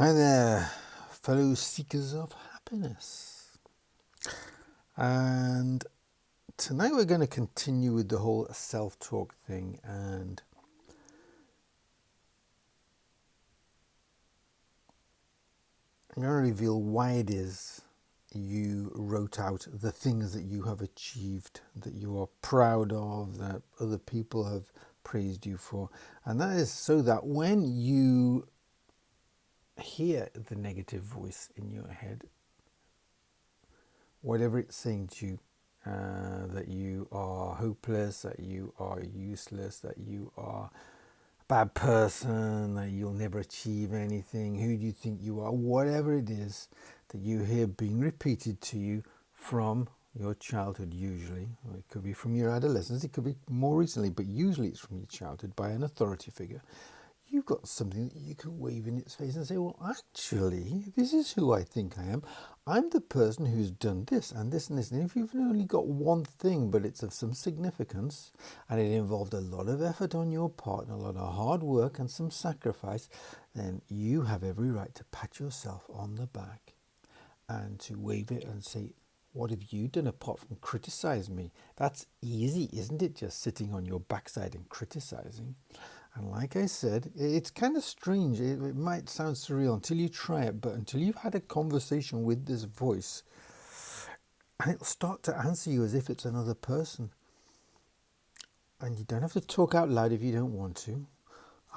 Hi there, fellow seekers of happiness. And tonight we're going to continue with the whole self-talk thing, and I'm going to reveal why it is you wrote out the things that you have achieved, that you are proud of, that other people have praised you for. And that is so that when you hear the negative voice in your head, whatever it's saying to you, that you are hopeless, that you are useless, that you are a bad person, that you'll never achieve anything, who do you think you are, whatever it is that you hear being repeated to you from your childhood usually, or it could be from your adolescence, it could be more recently, but usually it's from your childhood by an authority figure. You've got something that you can wave in its face and say, well, actually, this is who I think I am. I'm the person who's done this and this and this. And if you've only got one thing, but it's of some significance, and it involved a lot of effort on your part and a lot of hard work and some sacrifice, then you have every right to pat yourself on the back and to wave it and say, what have you done apart from criticize me? That's easy, isn't it? Just sitting on your backside and criticizing. And like I said, it's kind of strange. It might sound surreal until you try it, but until you've had a conversation with this voice, and it'll start to answer you as if it's another person. And you don't have to talk out loud if you don't want to.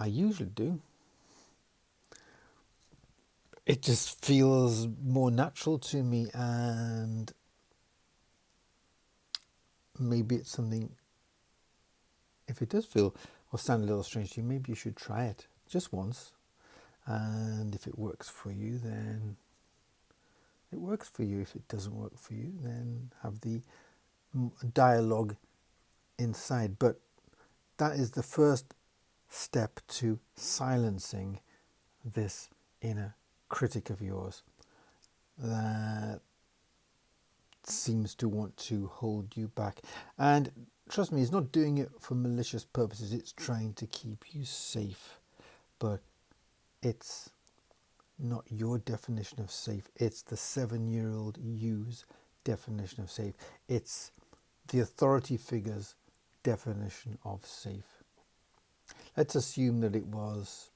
I usually do. It just feels more natural to me, and maybe it's something, if it does feel or sound a little strange to you, maybe you should try it just once. And if it works for you, then it works for you. If it doesn't work for you, then have the dialogue inside. But that is the first step to silencing this inner critic of yours that seems to want to hold you back. And trust me, it's not doing it for malicious purposes. It's trying to keep you safe. But it's not your definition of safe. It's the 7-year-old you's definition of safe. It's the authority figure's definition of safe. Let's assume that it was,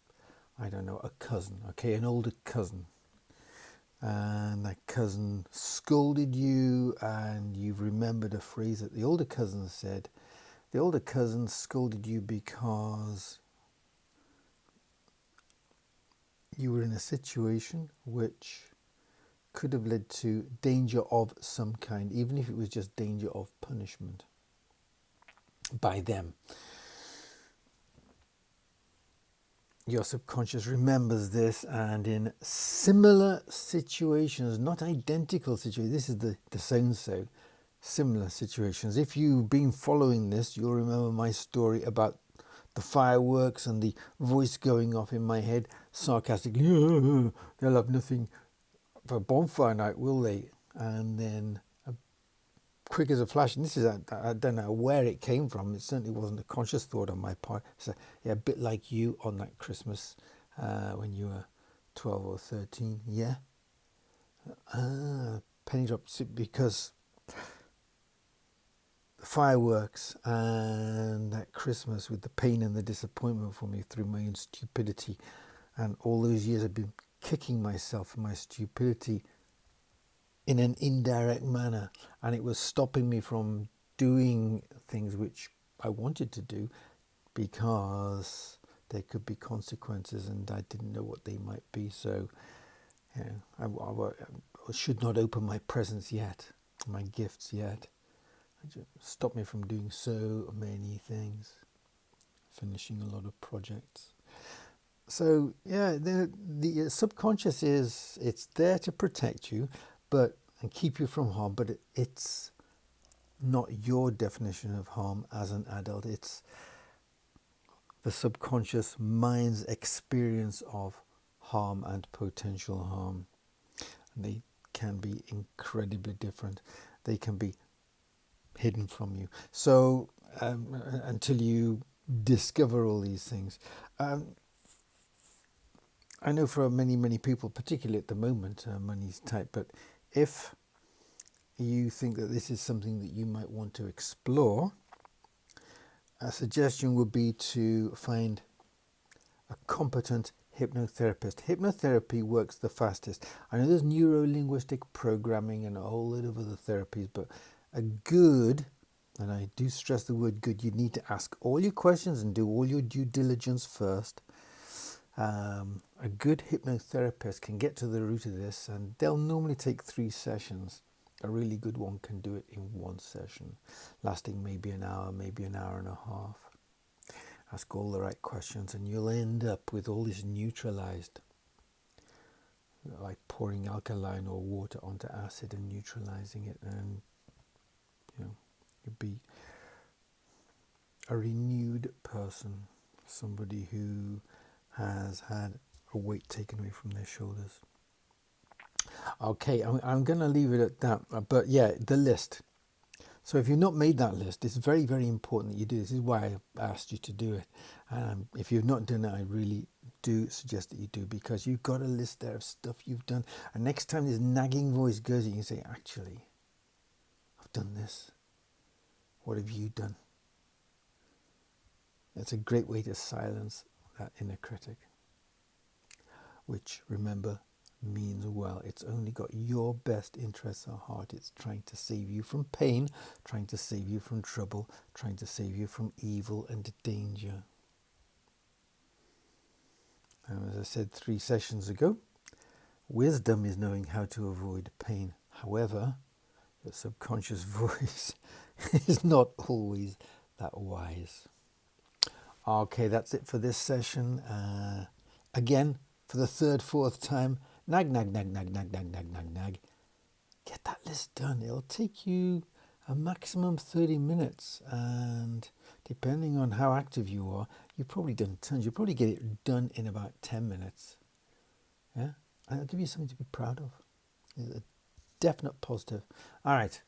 I don't know, a cousin, okay, an older cousin. And that cousin scolded you, and you've remembered a phrase that the older cousin said. The older cousin scolded you because you were in a situation which could have led to danger of some kind, even if it was just danger of punishment by them. Your subconscious remembers this, and in similar situations, not identical situations, this is the so-and-so, similar situations. If you've been following this, you'll remember my story about the fireworks and the voice going off in my head sarcastically, they'll have nothing for bonfire night, will they? And then quick as a flash, and this is, I don't know where it came from, it certainly wasn't a conscious thought on my part. So yeah, a bit like you on that Christmas when you were 12 or 13. Yeah, penny drops, because the fireworks and that Christmas, with the pain and the disappointment for me through my own stupidity, and all those years I've been kicking myself for my stupidity in an indirect manner, and it was stopping me from doing things which I wanted to do because there could be consequences and I didn't know what they might be. So I should not open my presents yet, my gifts yet. It just stopped me from doing so many things, finishing a lot of projects. So yeah, the subconscious it's there to protect you, and keep you from harm, but it's not your definition of harm as an adult. It's the subconscious mind's experience of harm and potential harm. And they can be incredibly different. They can be hidden from you. So until you discover all these things. I know for many people, particularly at the moment, money's tight, but if you think that this is something that you might want to explore, a suggestion would be to find a competent hypnotherapist. Hypnotherapy works the fastest. I know there's neuro-linguistic programming and a whole lot of other therapies, but a good, and I do stress the word good, you need to ask all your questions and do all your due diligence first. A good hypnotherapist can get to the root of this, and they'll normally take 3 sessions. A really good one can do it in 1 session, lasting maybe an hour, maybe an hour and a half. Ask all the right questions and you'll end up with all this neutralized, like pouring alkaline or water onto acid and neutralizing it, and you'll be a renewed person, somebody who has had a weight taken away from their shoulders. Okay, I'm going to leave it at that, but yeah, the list. So if you've not made that list, it's very, very important that you do. This is why I asked you to do it. If you've not done it, I really do suggest that you do, because you've got a list there of stuff you've done. And next time this nagging voice goes, you can say, actually, I've done this. What have you done? It's a great way to silence that inner critic, which, remember, means well. It's only got your best interests at heart. It's trying to save you from pain, trying to save you from trouble, trying to save you from evil and danger. And as I said 3 sessions ago, wisdom is knowing how to avoid pain. However, your subconscious voice is not always that wise. Okay, that's it for this session. Again, for the 3rd, 4th time, nag. Get that list done. It'll take you a maximum 30 minutes. And depending on how active you are, you've probably done tons. You'll probably get it done in about 10 minutes. Yeah? And it'll give you something to be proud of. It's a definite positive. All right.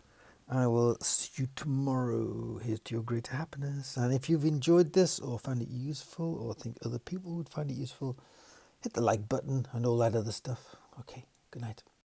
I will see you tomorrow. Here's to your greater happiness. And if you've enjoyed this or found it useful or think other people would find it useful, hit the like button and all that other stuff. Okay, good night.